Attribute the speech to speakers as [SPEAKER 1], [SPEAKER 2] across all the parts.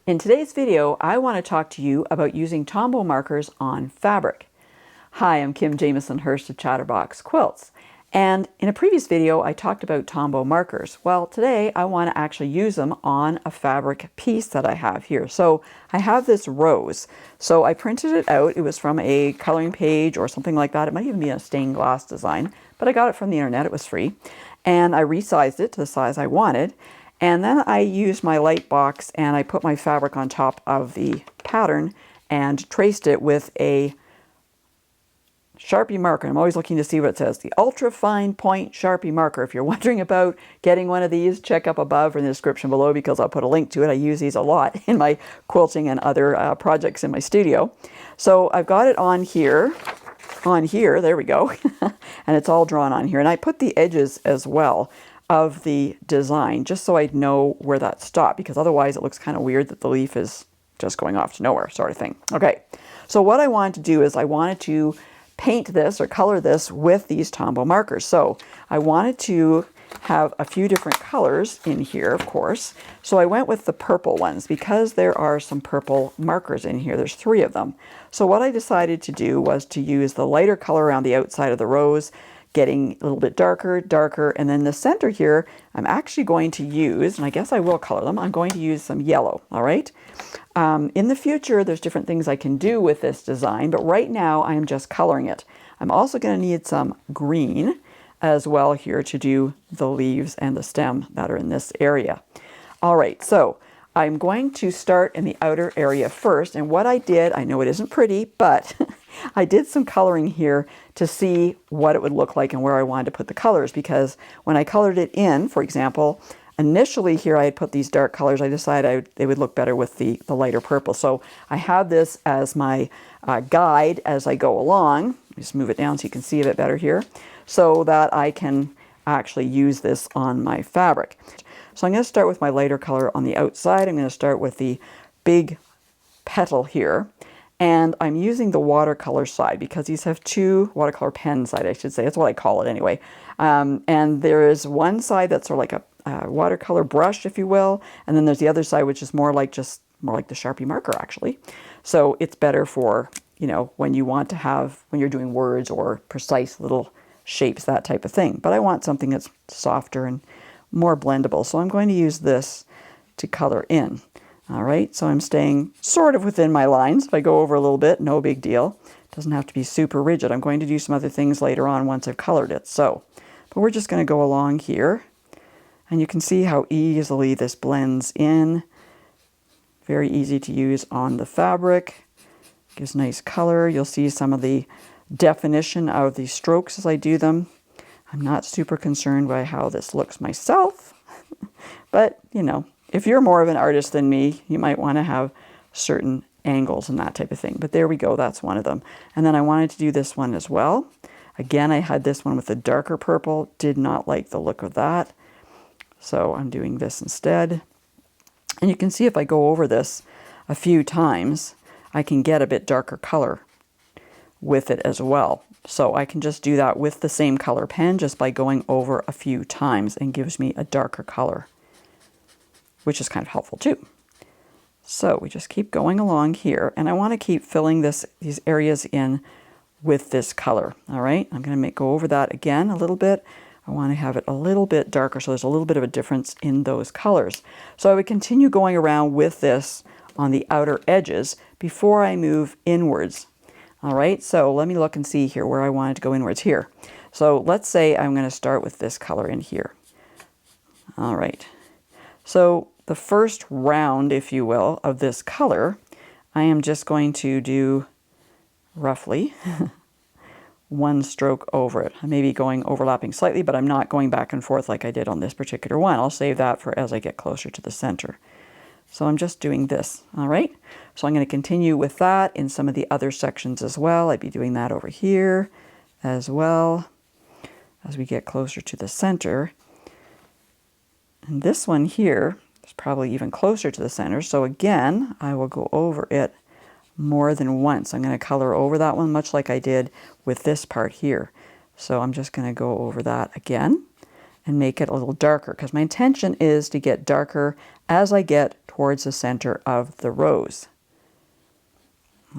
[SPEAKER 1] In today's video, I want to talk to you about using Tombow markers on fabric. Hi, I'm Kim Jamieson-Hirst of Chatterbox Quilts. And in a previous video, I talked about Tombow markers. Well, today I want to actually use them on a fabric piece that I have here. So I have this rose. So I printed it out. It was from a coloring page or something like that. It might even be a stained glass design, but I got it from the internet. It was free. And I resized it to the size I wanted. And then I used my light box and I put my fabric on top of the pattern and traced it with a Sharpie marker. I'm always looking to see what it says. The Ultra Fine Point Sharpie marker. If you're wondering about getting one of these, check up above or in the description below because I'll put a link to it. I use these a lot in my quilting and other projects in my studio. So I've got it on here, there we go. And it's all drawn on here. And I put the edges as well of the design just so I'd know where that stopped, because otherwise it looks kind of weird that the leaf is just going off to nowhere sort of thing. Okay, so what I wanted to do is I wanted to paint this or color this with these Tombow markers. So I wanted to have a few different colors in here, of course. So I went with the purple ones because there are some purple markers in here. There's 3 of them. So what I decided to do was to use the lighter color around the outside of the rose, getting a little bit darker, darker, and then the center here, I'm actually going to use, and I guess I will color them, I'm going to use some yellow, all right? In the future, there's different things I can do with this design, but right now I am just coloring it. I'm also going to need some green as well here to do the leaves and the stem that are in this area. All right, so I'm going to start in the outer area first, and what I did, I know it isn't pretty, but I did some coloring here to see what it would look like and where I wanted to put the colors, because when I colored it in, for example, initially here I had put these dark colors. I decided they would look better with the lighter purple. So I have this as my guide as I go along. Just move it down so you can see a bit better here, so that I can actually use this on my fabric. So I'm going to start with my lighter color on the outside. I'm going to start with the big petal here. And I'm using the watercolor side because these have 2 watercolor pen side, I should say. That's what I call it anyway. And there is one side that's sort of like a watercolor brush, if you will. And then there's the other side, which is more like the Sharpie marker, actually. So it's better for, you know, when you want to have, when you're doing words or precise little shapes, that type of thing. But I want something that's softer and more blendable. So I'm going to use this to color in. All right, so I'm staying sort of within my lines. If I go over a little bit, no big deal. It doesn't have to be super rigid. I'm going to do some other things later on once I've colored it. So, but we're just going to go along here. And you can see how easily this blends in. Very easy to use on the fabric. Gives nice color. You'll see some of the definition of the strokes as I do them. I'm not super concerned by how this looks myself. But, you know, if you're more of an artist than me, you might want to have certain angles and that type of thing. But there we go, that's one of them. And then I wanted to do this one as well. Again, I had this one with a darker purple, did not like the look of that. So I'm doing this instead. And you can see if I go over this a few times, I can get a bit darker color with it as well. So I can just do that with the same color pen just by going over a few times, and gives me a darker color, which is kind of helpful too. So we just keep going along here, and I want to keep filling these areas in with this color. All right, I'm going to go over that again a little bit. I want to have it a little bit darker, so there's a little bit of a difference in those colors. So I would continue going around with this on the outer edges before I move inwards. All right, so let me look and see here where I wanted to go inwards here. So let's say I'm going to start with this color in here. All right. So the first round, if you will, of this color, I am just going to do roughly 1 stroke over it. I may be overlapping slightly, but I'm not going back and forth like I did on this particular one. I'll save that for as I get closer to the center. So I'm just doing this, all right? So I'm going to continue with that in some of the other sections as well. I'd be doing that over here as well as we get closer to the center. And this one here is probably even closer to the center. So again, I will go over it more than once. I'm going to color over that one much like I did with this part here. So I'm just going to go over that again and make it a little darker, because my intention is to get darker as I get towards the center of the rose.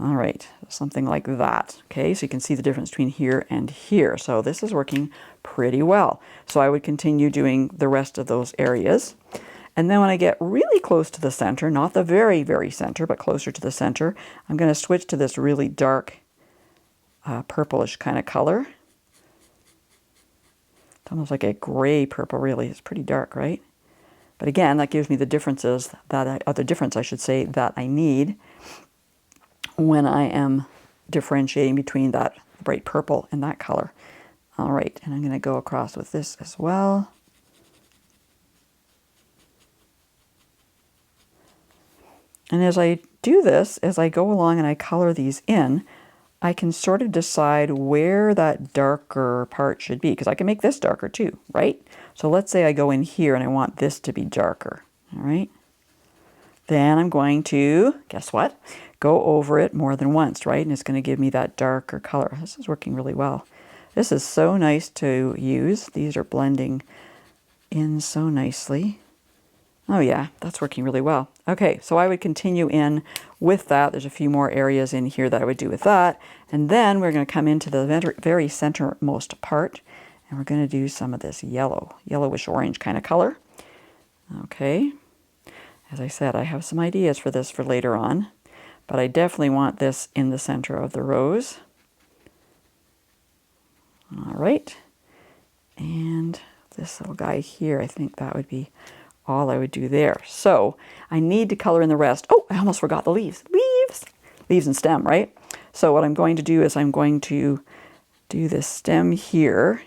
[SPEAKER 1] All right, something like that. Okay, so you can see the difference between here and here. So this is working pretty well. So I would continue doing the rest of those areas. And then when I get really close to the center, not the very, very center, but closer to the center, I'm going to switch to this really dark purplish kind of color. It's almost like a gray purple, really. It's pretty dark, right? But again, that gives me the differences, the difference, I should say, that I need when I am differentiating between that bright purple and that color. All right, and I'm going to go across with this as well. And as I do this, as I go along and I color these in, I can sort of decide where that darker part should be, because I can make this darker too, right? So let's say I go in here and I want this to be darker, all right? Then I'm going to, guess what? Go over it more than once, right? And it's going to give me that darker color. This is working really well. This is so nice to use. These are blending in so nicely. Oh yeah, that's working really well. Okay, so I would continue in with that. There's a few more areas in here that I would do with that. And then we're going to come into the very centermost part, and we're going to do some of this yellowish orange kind of color. Okay. As I said, I have some ideas for this for later on, but I definitely want this in the center of the rose. All right. And this little guy here, I think that would be all I would do there. So I need to color in the rest. Oh, I almost forgot the leaves. Leaves and stem, right? So what I'm going to do is I'm going to do this stem here,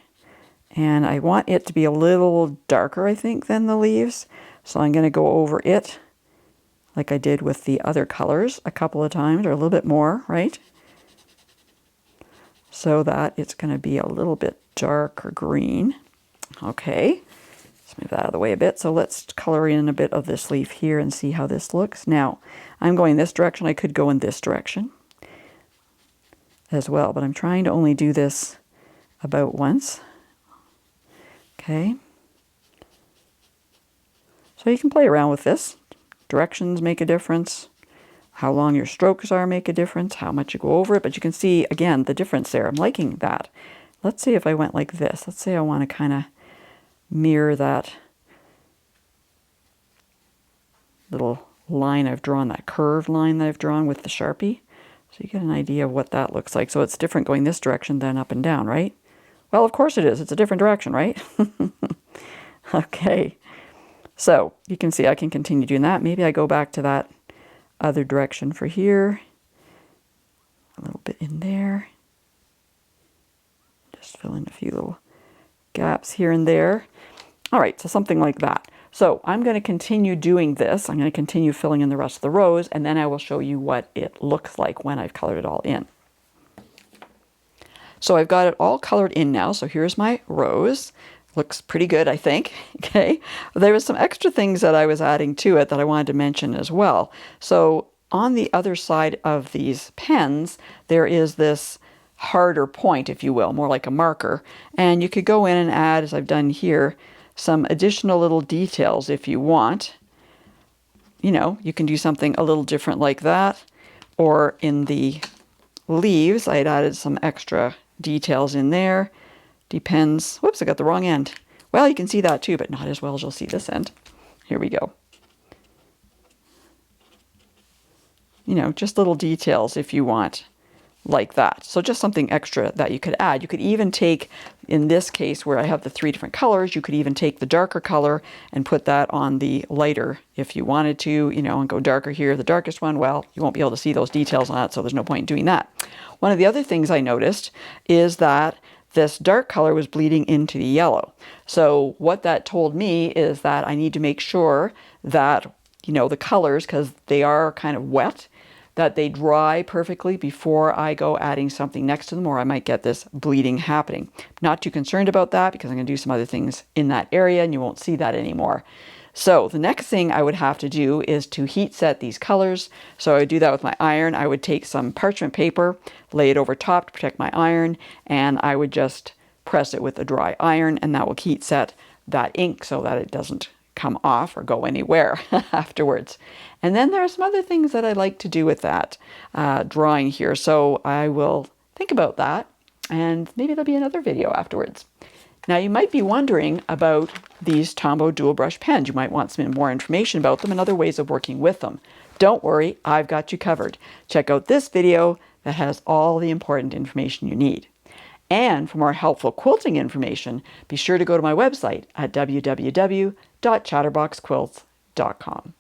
[SPEAKER 1] and I want it to be a little darker, I think, than the leaves. So I'm going to go over it like I did with the other colors a couple of times, or a little bit more, right? So that it's going to be a little bit darker green. Okay, let's move that out of the way a bit. So let's color in a bit of this leaf here and see how this looks. Now, I'm going this direction. I could go in this direction as well, but I'm trying to only do this about once. Okay. So you can play around with this. Directions make a difference. How long your strokes are make a difference. How much you go over it. But you can see, again, the difference there. I'm liking that. Let's see if I went like this. Let's say I want to kind of mirror that little line I've drawn, that curved line that I've drawn with the Sharpie. So you get an idea of what that looks like. So it's different going this direction than up and down, right? Well, of course it is. It's a different direction, right? Okay. So you can see I can continue doing that. Maybe I go back to that other direction for here. A little bit in there. Just fill in a few little gaps here and there. All right, so something like that. So I'm going to continue doing this. I'm going to continue filling in the rest of the rows, and then I will show you what it looks like when I've colored it all in. So I've got it all colored in now. So here's my rose. Looks pretty good, I think. Okay. There was some extra things that I was adding to it that I wanted to mention as well. So on the other side of these pens, there is this harder point, if you will, more like a marker. And you could go in and add, as I've done here, some additional little details if you want. You know, you can do something a little different like that. Or in the leaves, I had added some extra details in there. Depends. Whoops, I got the wrong end. Well, you can see that too, but not as well as you'll see this end. Here we go. You know, just little details if you want, like that. So just something extra that you could add. You could even take, in this case where I have the 3 different colors, you could even take the darker color and put that on the lighter if you wanted to, you know, and go darker here, the darkest one. Well, you won't be able to see those details on it, so there's no point in doing that. One of the other things I noticed is that this dark color was bleeding into the yellow. So what that told me is that I need to make sure that, you know, the colors, because they are kind of wet, that they dry perfectly before I go adding something next to them, or I might get this bleeding happening. Not too concerned about that because I'm going to do some other things in that area and you won't see that anymore. So the next thing I would have to do is to heat set these colors. So I would do that with my iron. I would take some parchment paper, lay it over top to protect my iron, and I would just press it with a dry iron, and that will heat set that ink so that it doesn't come off or go anywhere afterwards. And then there are some other things that I like to do with that drawing here. So I will think about that, and maybe there'll be another video afterwards. Now you might be wondering about these Tombow Dual Brush Pens. You might want some more information about them and other ways of working with them. Don't worry, I've got you covered. Check out this video that has all the important information you need. And for more helpful quilting information, be sure to go to my website at www.chatterboxquilts.com.